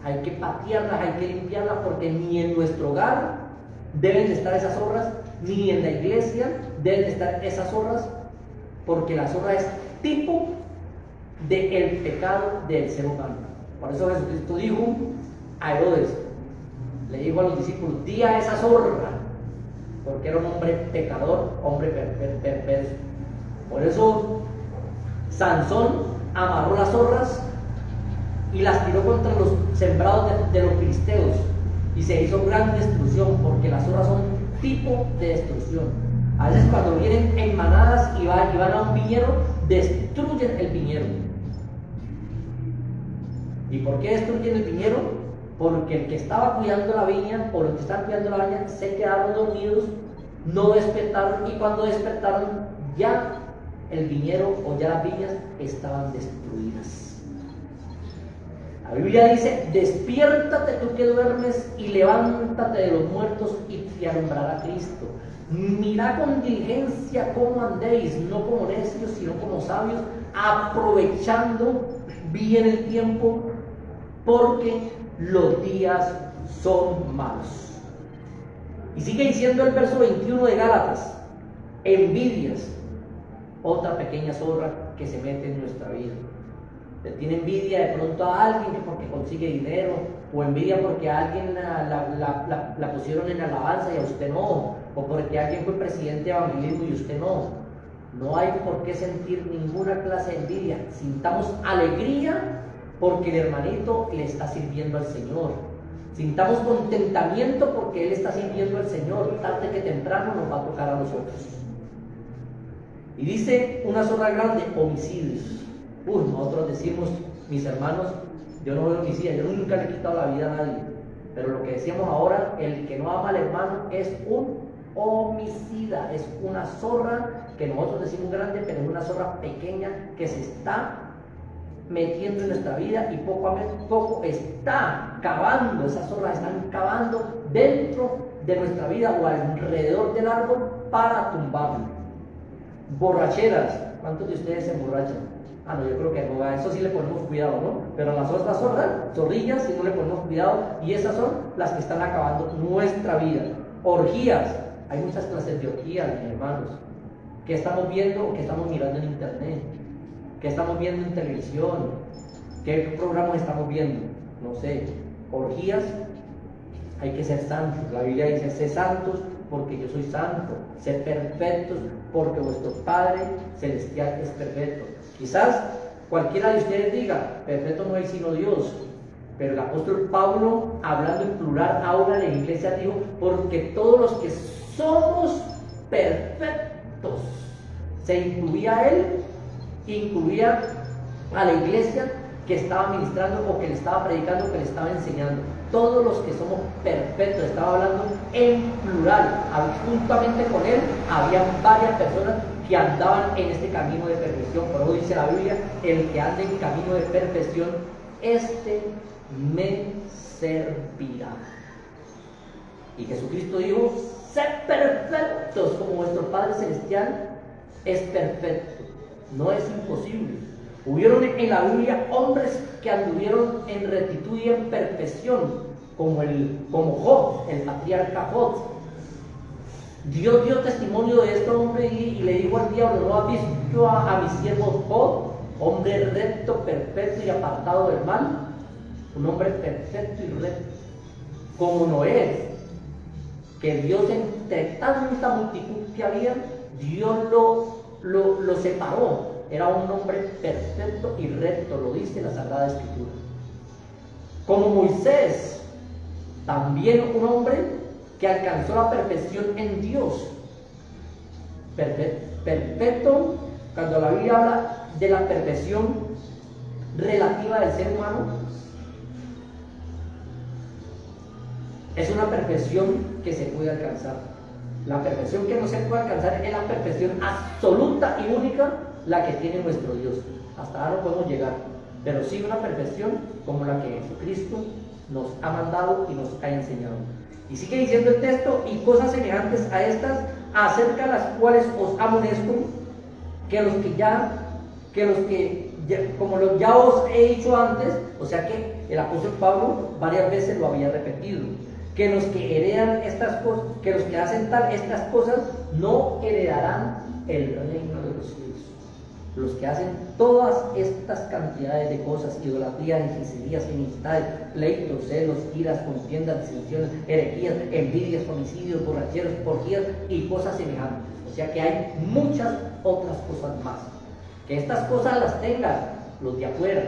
Hay que patearlas, hay que limpiarlas, porque ni en nuestro hogar deben de estar esas zorras, ni en la iglesia deben de estar esas zorras, porque la zorra es tipo del pecado del ser humano. Por eso Jesucristo dijo a Herodes, le dijo a los discípulos, di a esa zorra, porque era un hombre pecador, hombre perverso. Por eso Sansón amarró las zorras y las tiró contra los sembrados de los filisteos, y se hizo gran destrucción, porque las zorras son tipo de destrucción. A veces cuando vienen en manadas y van a un viñedo, destruyen el viñedo. ¿Y por qué destruyen el viñedo? Porque el que estaba cuidando la viña, o los que estaban cuidando la viña, se quedaron dormidos, no despertaron, y cuando despertaron ya el viñedo o ya las viñas estaban destruidas. La Biblia dice, despiértate tú que duermes y levántate de los muertos y te alumbrará Cristo. Mirad con diligencia cómo andéis, no como necios, sino como sabios, aprovechando bien el tiempo, porque los días son malos. Y sigue diciendo el verso 21 de Gálatas, envidias, otra pequeña zorra que se mete en nuestra vida. Le tiene envidia de pronto a alguien que porque consigue dinero, o envidia porque a alguien la pusieron en alabanza y a usted no, o porque alguien fue presidente de evangelismo y usted no. No hay por qué sentir ninguna clase de envidia. Sintamos alegría porque el hermanito le está sirviendo al Señor. Sintamos contentamiento porque él está sirviendo al Señor. Tarde que temprano nos va a tocar a nosotros. Y dice una zorra grande, homicidios. Nosotros decimos, mis hermanos, yo no veo homicida, yo nunca le he quitado la vida a nadie. Pero lo que decíamos ahora, el que no ama al hermano es un homicida, es una zorra que nosotros decimos grande, pero es una zorra pequeña que se está metiendo en nuestra vida y poco a poco está cavando, esas zorras están cavando dentro de nuestra vida o alrededor del árbol para tumbarlo. Borracheras, ¿cuántos de ustedes se emborrachan? No, yo creo que no, a eso sí le ponemos cuidado, ¿no? Pero las otras zorrillas, sí no le ponemos cuidado, y esas son las que están acabando nuestra vida. Orgías, hay muchas clases de orgías, mis hermanos. ¿Qué estamos viendo o qué estamos mirando en internet? ¿Qué estamos viendo en televisión? ¿Qué programas estamos viendo? No sé, orgías, hay que ser santos. La Biblia dice, sé santos porque yo soy santo, sé perfectos porque vuestro Padre Celestial es perfecto. Quizás cualquiera de ustedes diga, perfecto no hay sino Dios, pero el apóstol Pablo, hablando en plural ahora en la iglesia, dijo, porque todos los que somos perfectos, se incluía a él, incluía a la iglesia que estaba ministrando o que le estaba predicando, que le estaba enseñando. Todos los que somos perfectos, estaba hablando en plural. Juntamente con él había varias personas que andaban en este camino de perfección. Por eso dice la Biblia, el que ande en camino de perfección, este me servirá. Y Jesucristo dijo, sed perfectos como vuestro Padre Celestial es perfecto. No es imposible. Hubieron en la Biblia hombres que anduvieron en rectitud y en perfección, como Job, el patriarca Job. Dios dio testimonio de este hombre y le dijo al diablo, ¿no has visto a mi siervo Job, hombre recto, perfecto y apartado del mal? Un hombre perfecto y recto, como Noé, que Dios entre tanta multitud que había, Dios lo separó. Era un hombre perfecto y recto, lo dice la Sagrada Escritura. Como Moisés, también un hombre que alcanzó la perfección en Dios. Perfecto, cuando la Biblia habla de la perfección relativa del ser humano, es una perfección que se puede alcanzar. La perfección que no se puede alcanzar es la perfección absoluta y única, la que tiene nuestro Dios. Hasta ahora no podemos llegar, pero sí una perfección como la que Jesucristo nos ha mandado y nos ha enseñado. Y sigue diciendo el texto: y cosas semejantes a estas, acerca de las cuales os amonesto, como ya os he dicho antes. O sea que el apóstol Pablo varias veces lo había repetido, que los que heredan estas cosas, que los que hacen estas cosas, no heredarán el reino de los cielos. Los que hacen todas estas cantidades de cosas, idolatrías, hechicerías, enemistades, pleitos, celos, iras, contiendas, disensiones, herejías, envidias, homicidios, borracheros, orgías y cosas semejantes. O sea que hay muchas otras cosas más. Que estas cosas las tengan los de afuera,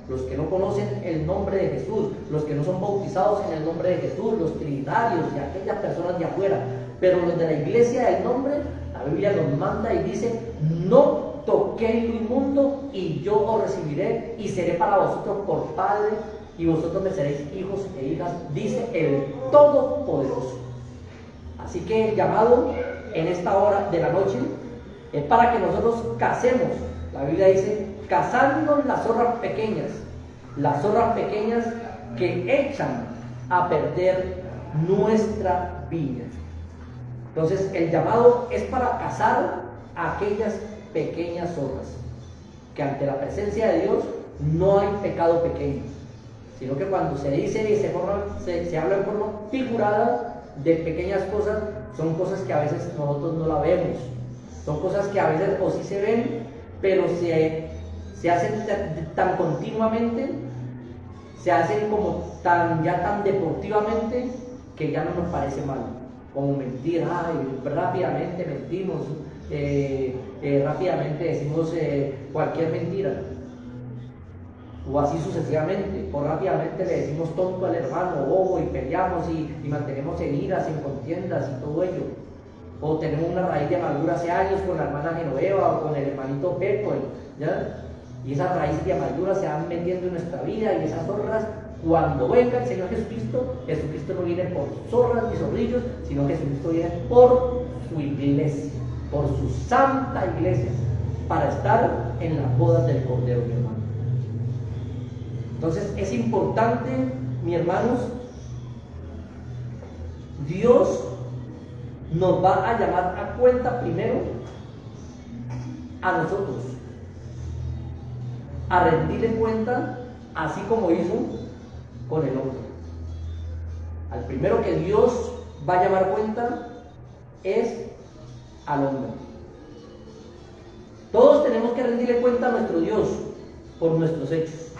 los que no conocen el nombre de Jesús, los que no son bautizados en el nombre de Jesús, los trinitarios y aquellas personas de afuera. Pero los de la iglesia del nombre, la Biblia nos manda y dice: no toquéis lo inmundo, y yo os recibiré y seré para vosotros por Padre, y vosotros me seréis hijos e hijas, dice el Todopoderoso. Así que el llamado en esta hora de la noche es para que nosotros casemos. La Biblia dice: cazándonos las zorras pequeñas que echan a perder nuestra vida. Entonces el llamado es para cazar a aquellas pequeñas zorras, que ante la presencia de Dios no hay pecado pequeño, sino que cuando se dice y se habla en forma figurada de pequeñas cosas, son cosas que a veces nosotros no la vemos, son cosas que a veces o sí se ven, pero se hacen tan continuamente, se hacen como tan deportivamente, que ya no nos parece mal, como mentir. Rápidamente mentimos, rápidamente decimos cualquier mentira, o así sucesivamente, o rápidamente le decimos tonto al hermano, bobo, y peleamos y mantenemos en iras, en contiendas y todo ello. O tenemos una raíz de amargura hace años con la hermana Genoveva o con el hermanito Pepo, ¿ya? Y esas raíces de amargura se van metiendo en nuestra vida, y esas zorras, cuando venga el Señor Jesucristo no viene por zorras ni zorrillos, sino que Jesucristo viene por su iglesia, por su santa iglesia, para estar en las bodas del Cordero, mi hermano. Entonces es importante, mis hermanos, Dios nos va a llamar a cuenta primero a nosotros, a rendirle cuenta, así como hizo con el hombre. Al primero que Dios va a llamar cuenta es al hombre. Todos tenemos que rendirle cuenta a nuestro Dios por nuestros hechos.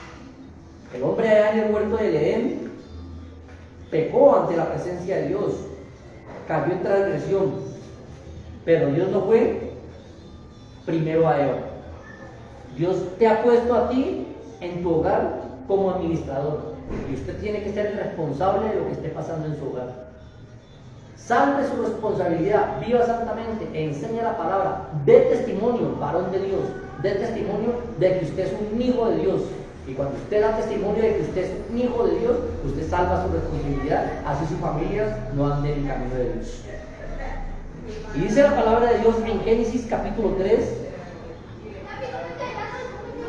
El hombre allá en el huerto del Edén pecó ante la presencia de Dios, cayó en transgresión, pero Dios no fue primero a Eva. Dios te ha puesto a ti en tu hogar como administrador, y usted tiene que ser responsable de lo que esté pasando en su hogar. Salve su responsabilidad, viva santamente, enseña la palabra, dé testimonio, varón de Dios, dé testimonio de que usted es un hijo de Dios. Y cuando usted da testimonio de que usted es un hijo de Dios, usted salva su responsabilidad, así sus familias no anden en el camino de Dios. Y dice la palabra de Dios en Génesis capítulo 3.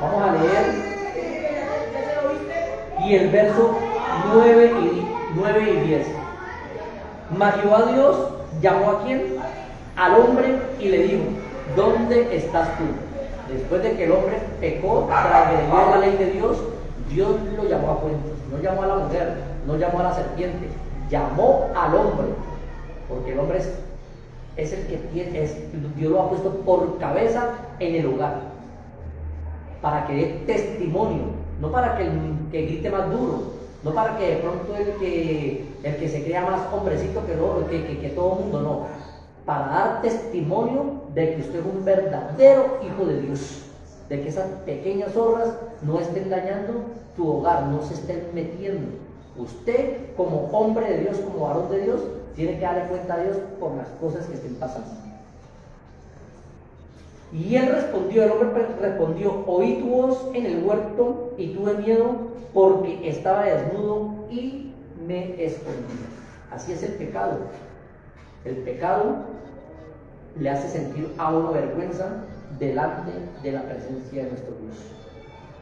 Vamos a leer. Y el verso 9 y 10. Mas Jehová Dios llamó ¿a quién? Al hombre, y le dijo: ¿dónde estás tú? Después de que el hombre pecó, transgredió la ley de Dios, Dios lo llamó a cuenta. No llamó a la mujer, no llamó a la serpiente, llamó al hombre, porque el hombre es el que tiene, Dios lo ha puesto por cabeza en el hogar, para que dé testimonio, no para que grite más duro, no para que de pronto el que se crea más hombrecito que todo el mundo, no. Para dar testimonio de que usted es un verdadero hijo de Dios, de que esas pequeñas zorras no estén dañando tu hogar, no se estén metiendo, Usted, como hombre de Dios, como varón de Dios, tiene que darle cuenta a Dios por las cosas que estén pasando. Y él respondió, el hombre respondió: oí tu voz en el huerto y tuve miedo porque estaba desnudo y me escondí. Así es el pecado. El pecado le hace sentir a uno vergüenza delante de la presencia de nuestro Dios.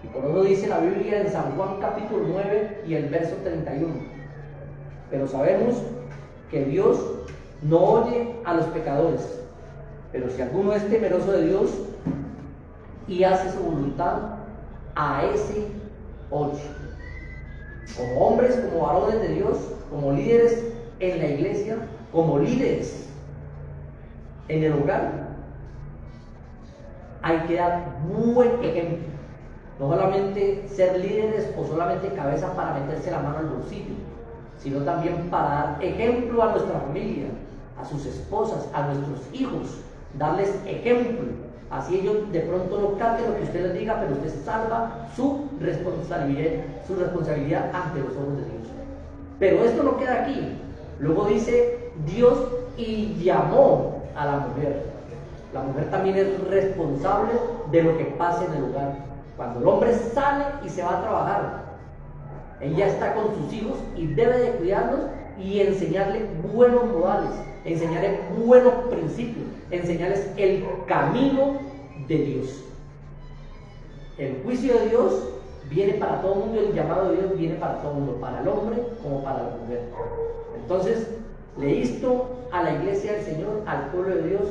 Y por eso dice la Biblia en San Juan capítulo 9 y el verso 31. Pero sabemos que Dios no oye a los pecadores. Pero si alguno es temeroso de Dios y hace su voluntad, a ese oye. Como hombres, como varones de Dios, como líderes en la iglesia, como líderes en el hogar, hay que dar buen ejemplo. No solamente ser líderes o solamente cabeza para meterse la mano al bolsillo, sino también para dar ejemplo a nuestra familia, a sus esposas, a nuestros hijos, darles ejemplo. Así ellos de pronto no capten lo que usted les diga, pero usted salva su responsabilidad ante los ojos de Dios. Pero esto no queda aquí. Luego dice Dios y llamó a la mujer. La mujer también es responsable de lo que pase en el hogar. Cuando el hombre sale y se va a trabajar, ella está con sus hijos y debe de cuidarlos y enseñarles buenos modales, enseñarles buenos principios, enseñarles el camino de Dios. El juicio de Dios viene para todo el mundo, el llamado de Dios viene para todo el mundo, para el hombre como para la mujer. Entonces, le insto a la iglesia del Señor, al pueblo de Dios,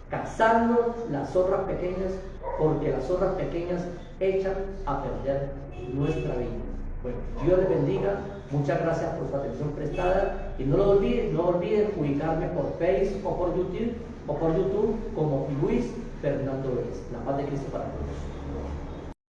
cazando las zorras pequeñas, porque las zorras pequeñas echan a perder nuestra vida. Bueno, Dios les bendiga, muchas gracias por su atención prestada y no olviden ubicarme por Facebook o por YouTube como Luis Fernando Vélez. La paz de Cristo para todos.